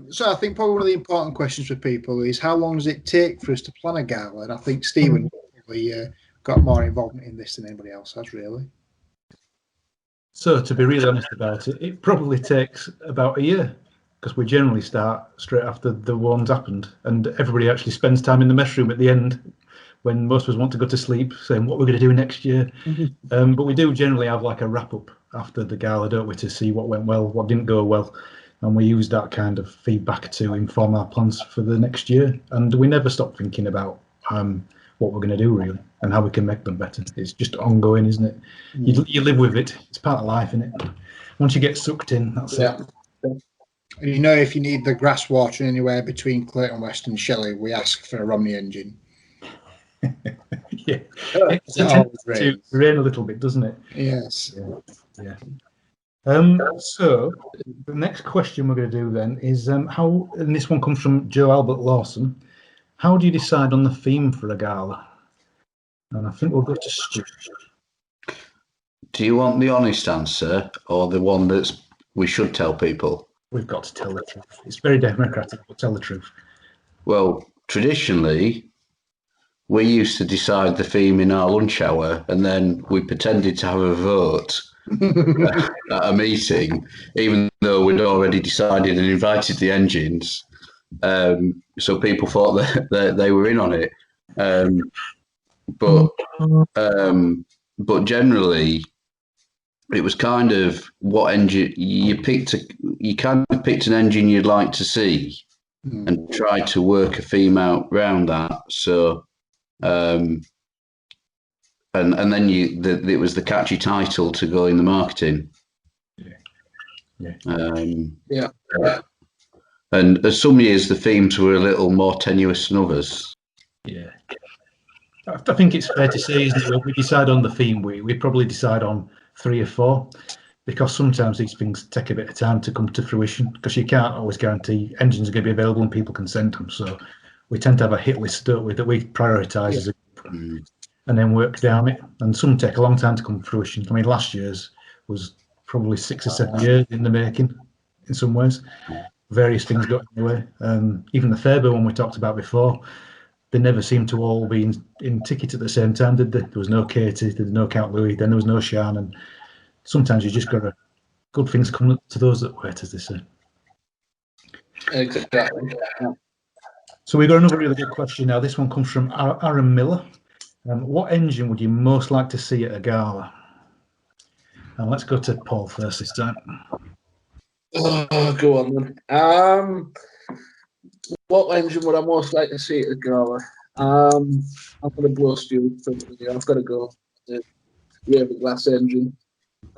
So I think probably one of the important questions for people is how long does it take for us to plan a gala? And I think Stephen probably got more involvement in this than anybody else has, really. So to be really honest about it, it probably takes about a year because we generally start straight after the one's happened, and everybody actually spends time in the mess room at the end when most of us want to go to sleep, saying what we're going to do next year. But we do generally have like a wrap up after the gala, don't we, to see what went well, what didn't go well, and we use that kind of feedback to inform our plans for the next year. And we never stop thinking about what we're going to do really and how we can make them better. It's just ongoing, isn't it? You live with it. It's part of life, isn't it? Once you get sucked in, that's it. You know, if you need the grass watering anywhere between Clayton West and Shelley, we ask for a Romney engine. Yeah, it tends to rain a little bit, doesn't it? Yes. Yeah. So the next question we're going to do then is how, and this one comes from Joe Albert Lawson. How do you decide on the theme for a gala? And I think we'll go to Stu. Do you want the honest answer or the one that's we should tell people? We've got to tell the truth. It's very democratic, but tell the truth. Well, traditionally, we used to decide the theme in our lunch hour, and then we pretended to have a vote at a meeting, even though we'd already decided and invited the engines. So people thought that they were in on it. But generally, it was kind of what engine you picked. You kind of picked an engine you'd like to see, and tried to work a theme out around that. So, and then it was the catchy title to go in the marketing. Yeah. And some years the themes were a little more tenuous than others. Yeah. I think it's fair to say, isn't it, when we decide on the theme, we probably decide on 3 or 4, because sometimes these things take a bit of time to come to fruition, because you can't always guarantee engines are going to be available and people can send them. So we tend to have a hit list, don't we, that we prioritise as a group and then work down it. And some take a long time to come to fruition. I mean, last year's was probably 6 or 7 years in the making in some ways. Various things got in the way. Even the Fairburn one we talked about before, they never seemed to all be in ticket at the same time, did they? There was no Katie, there was no Count Louis, then there was no Shan, and sometimes you just got to, good things come to those that wait, as they say. Exactly. So we got another really good question now. This one comes from Aaron Miller. What engine would you most like to see at a gala? And let's go to Paul first this time. Oh, go on then. What engine would I most like to see at a gala? I'm going to blow Stu. I've got to go. The glass engine.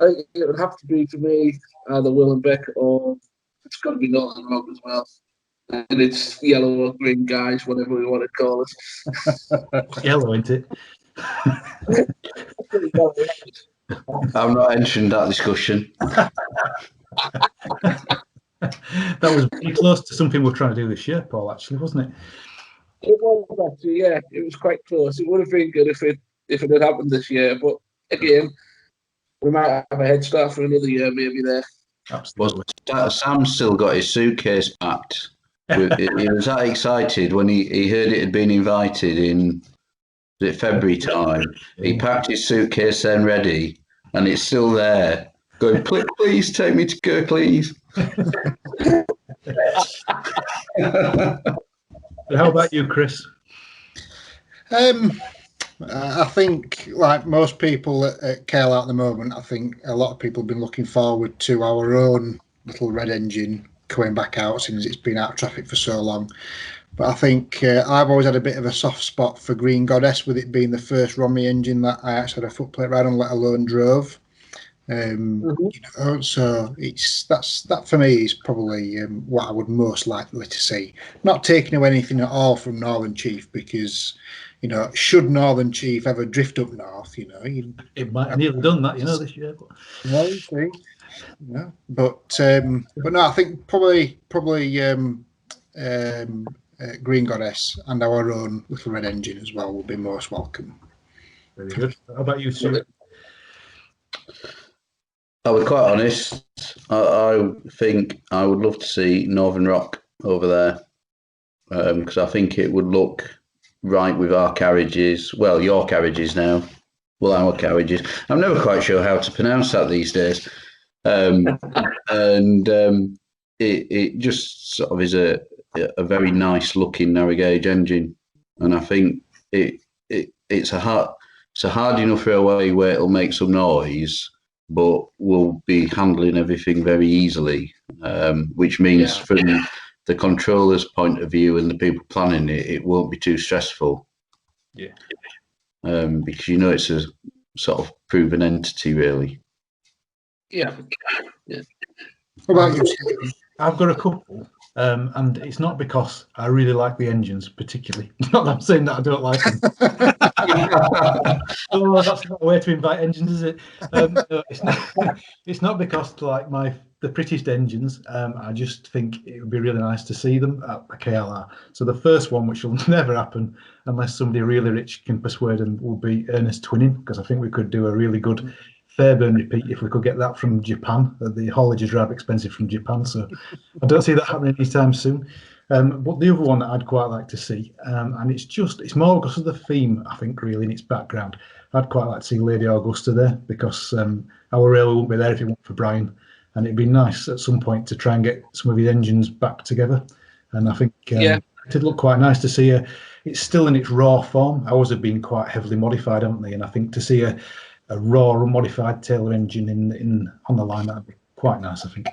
I think it would have to be for me either Willenbeck or it's got to be Northern Rock as well. And it's yellow or green guys, whatever we want to call it. Yellow, isn't it? I've not entered that discussion. That was pretty close to something we're trying to do this year, Paul, actually, wasn't it? It was actually, yeah. It was quite close. It would have been good if it had happened this year. But again, we might have a head start for another year, maybe there. Absolutely. Sam's still got his suitcase packed. He was that excited when he heard it had been invited in February time. He packed his suitcase then ready, and it's still there. Going, please take me to go, please. How about you, Chris? I think, like most people at KLR at the moment, I think a lot of people have been looking forward to our own little red engine coming back out since it's been out of traffic for so long. But I think I've always had a bit of a soft spot for Green Goddess, with it being the first Romney engine that I actually had a footplate ride on, let alone drove. So that for me is probably what I would most likely to see. Not taking away anything at all from Northern Chief, because should Northern Chief ever drift up north, it might have nearly done that, this year. But... Well, you see. Yeah, but no, I think probably Green Goddess and our own little red engine as well will be most welcome. Very good. How about you, Sue? I'll be quite honest. I think I would love to see Northern Rock over there because I think it would look right with our carriages. Well, your carriages now. Well, our carriages. I'm never quite sure how to pronounce that these days. It just sort of is a very nice looking narrow gauge engine, and I think it's a hard enough railway where it'll make some noise, but we'll be handling everything very easily, which means from the controller's point of view and the people planning it, it won't be too stressful. Yeah. Because it's a sort of proven entity, really. Yeah. What about you, Steve? I've got a couple, and it's not because I really like the engines particularly. Not that I'm saying that I don't like them. Oh, that's not a way to invite engines, is it? No, it's not because like the prettiest engines. I just think it would be really nice to see them at the KLR. So the first one, which will never happen unless somebody really rich can persuade them, will be Ernest twinning, because I think we could do a really good Fairburn repeat if we could get that from Japan. The haulage is rather expensive from Japan, so I don't see that happening anytime soon. But the other one that I'd quite like to see, and it's more because of the theme, I think, really, in its background. I'd quite like to see Lady Augusta there, because our railway wouldn't be there if it weren't for Brian, and it'd be nice at some point to try and get some of his engines back together. And I think it'd look quite nice to see it's still in its raw form. Ours have been quite heavily modified, haven't they? And I think to see a raw modified Taylor engine in on the line, that'd be quite nice, I think.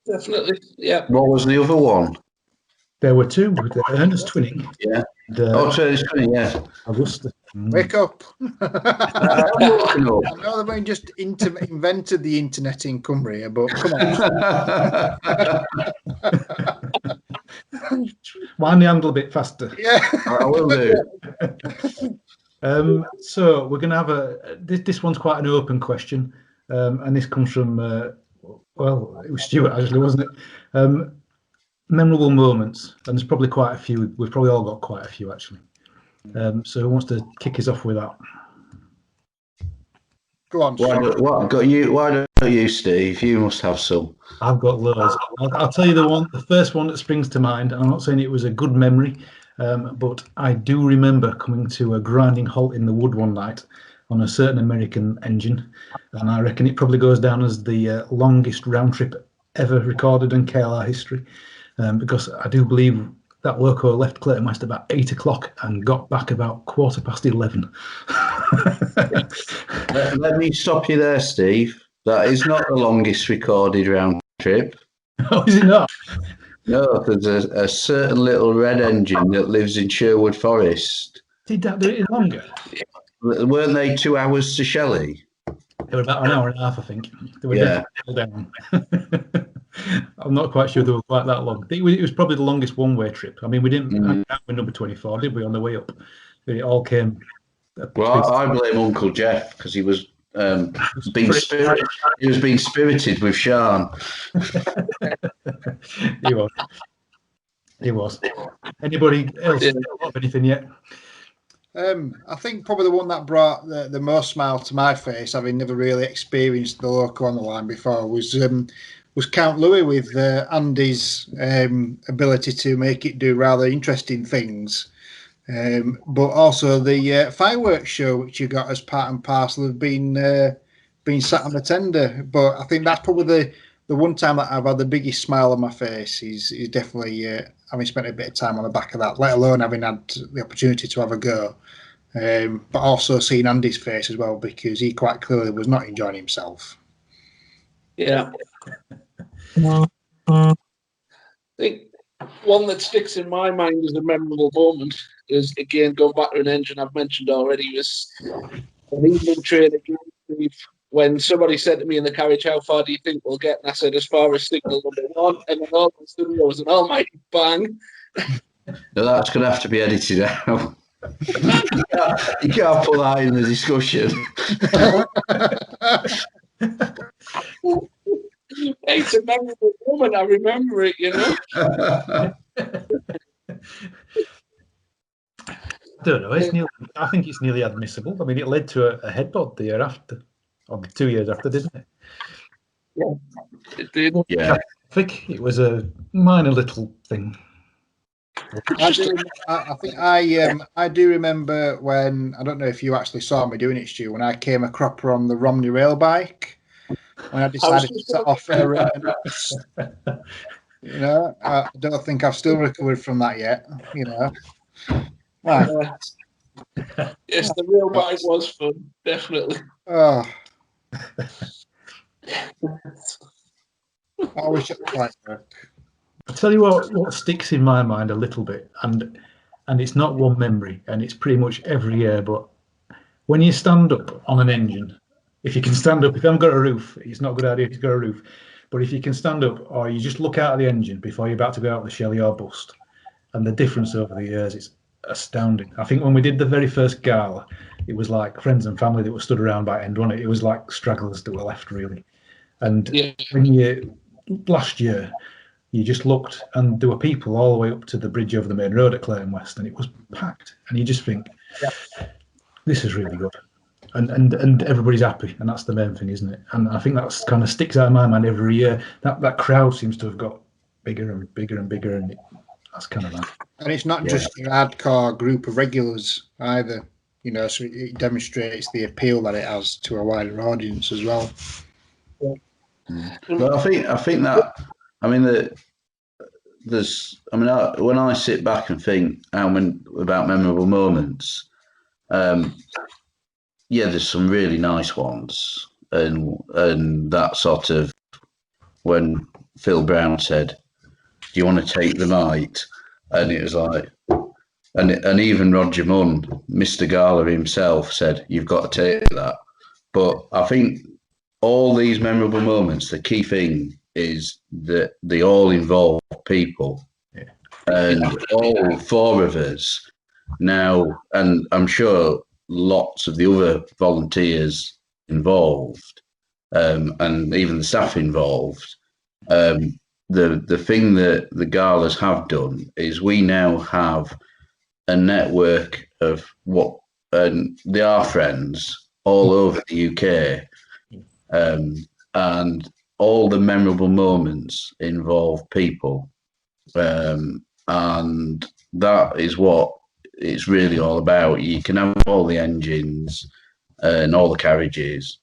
Definitely, yeah. What was the other one? There were two, with the Ernest twinning. Yeah. Ernest twinning, yeah. Augusta. Wake up. I'm waking up. I know they've just invented the internet in Cumbria, but come on. Wind the handle a bit faster. Yeah. I will do. So we're going to have this one's quite an open question, and this comes from it was Stuart actually, wasn't it? Memorable moments, and there's probably quite a few. We've probably all got quite a few actually. So who wants to kick us off with that? Go on. Why don't you, Steve? You must have some. I've got loads. I'll tell you the first one that springs to mind. I'm not saying it was a good memory, but I do remember coming to a grinding halt in the wood one night on a certain American engine, and I reckon it probably goes down as the longest round trip ever recorded in KLR history, because I do believe that loco left Claytonmeister about 8 o'clock and got back about 11:15. Let me stop you there, Steve. That is not the longest recorded round trip. Oh, is it not? No, there's a certain little red engine that lives in Sherwood Forest. Did that do it in longer? Weren't they 2 hours to Shelley? They were about an hour and a half, I think. They were definitely down. I'm not quite sure they were quite that long. It was probably the longest one-way trip. I mean, we didn't hang out with number 24, did we, on the way up? It all came. Well, I blame Uncle Jeff because he was being spirited with Sean. He was. Anybody else have anything yet? I think probably the one that brought the most smile to my face, having never really experienced the loco on the line before, was Count Louis, with Andy's ability to make it do rather interesting things. But also the fireworks show, which you got as part and parcel of being sat on the tender. But I think that's probably the one time that I've had the biggest smile on my face is definitely having spent a bit of time on the back of that, let alone having had the opportunity to have a go. But also seeing Andy's face as well, because he quite clearly was not enjoying himself. Yeah. I think one that sticks in my mind as a memorable moment is, again, going back to an engine I've mentioned already, was an evening train again, when somebody said to me in the carriage, "How far do you think we'll get?" And I said, "As far as signal number 1," and then all of a sudden there was an almighty bang. No, that's going to have to be edited out. You can't put that in the discussion. It's a memorable moment. I remember it, you know. I don't know. I think it's nearly admissible. I mean, it led to a headbutt the year after, or the 2 years after, didn't it? Yeah, it did. Yeah. I think it was a minor little thing. I think I do remember when, I don't know if you actually saw me doing it, Stu, when I came a cropper on the Romney rail bike, when I decided to set off her. You know, I don't think I've still recovered from that yet. You know, right? Yes, the real bike was fun, definitely. Oh, I wish it was like that. I'll tell you what sticks in my mind a little bit, and it's not one memory, and it's pretty much every year. But when you stand up on an engine, if you can stand up, if you haven't got a roof, it's not a good idea if you've got a roof. But if you can stand up, or you just look out of the engine before you're about to go out of the shell, you're bust. And the difference over the years is astounding. I think when we did the very first gala, it was like friends and family that were stood around by end, wasn't it? It was like stragglers that were left, really. And when last year, you just looked and there were people all the way up to the bridge over the main road at Clayton West, and it was packed. And you just think, this is really good. And everybody's happy, and that's the main thing, isn't it? And I think that's kind of sticks out of my mind every year. That crowd seems to have got bigger and bigger and bigger, and that's kind of nice. And it's not just a hardcore group of regulars either, you know, so it demonstrates the appeal that it has to a wider audience as well. Well, I think that, I mean, when I sit back and think about memorable moments, there's some really nice ones, and that sort of when Phil Brown said, "Do you want to take the night?" and it was like, and even Roger Munn, Mr. Gala himself, said, "You've got to take that." But I think all these memorable moments, the key thing is that they all involve people, and all four of us now, and I'm sure lots of the other volunteers involved, and even the staff involved. The thing that the galas have done is we now have a network of they are friends all over the UK, and all the memorable moments involve people, and that is what it's really all about. You can have all the engines and all the carriages,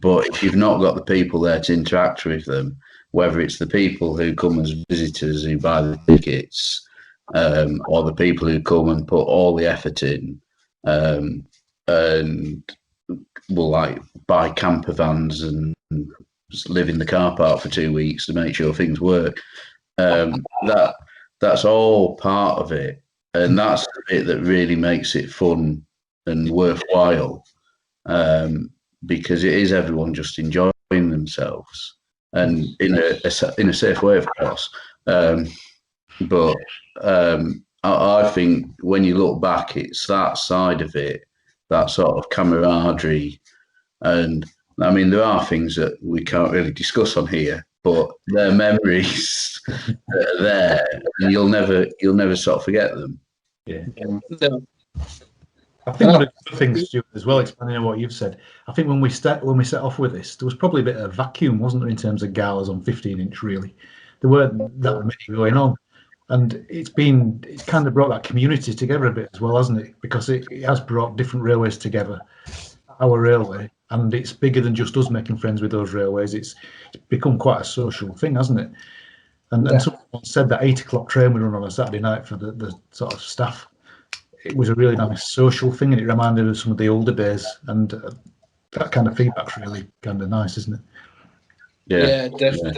but if you've not got the people there to interact with them, whether it's the people who come as visitors who buy the tickets, or the people who come and put all the effort in, and will like buy camper vans and just live in the car park for 2 weeks to make sure things work. That's all part of it, and that's the bit that really makes it fun and worthwhile, because it is everyone just enjoying themselves, and in a safe way, of course. But I think when you look back, it's that side of it, that sort of camaraderie. And I mean, there are things that we can't really discuss on here, but they're memories that are there, and you'll never sort of forget them. Yeah. No. I think one of the things, Stuart, as well, expanding on what you've said, I think when we set off with this, there was probably a bit of vacuum, wasn't there, in terms of galas on 15-inch, really. There weren't that many going on. And it's kind of brought that community together a bit as well, hasn't it? Because it has brought different railways together, our railway, and it's bigger than just us making friends with those railways. It's become quite a social thing, hasn't it? And someone said that 8 o'clock train we run on a Saturday night for the sort of staff. It was a really nice social thing, and it reminded us of some of the older days. And that kind of feedback's really kind of nice, isn't it? Yeah, definitely.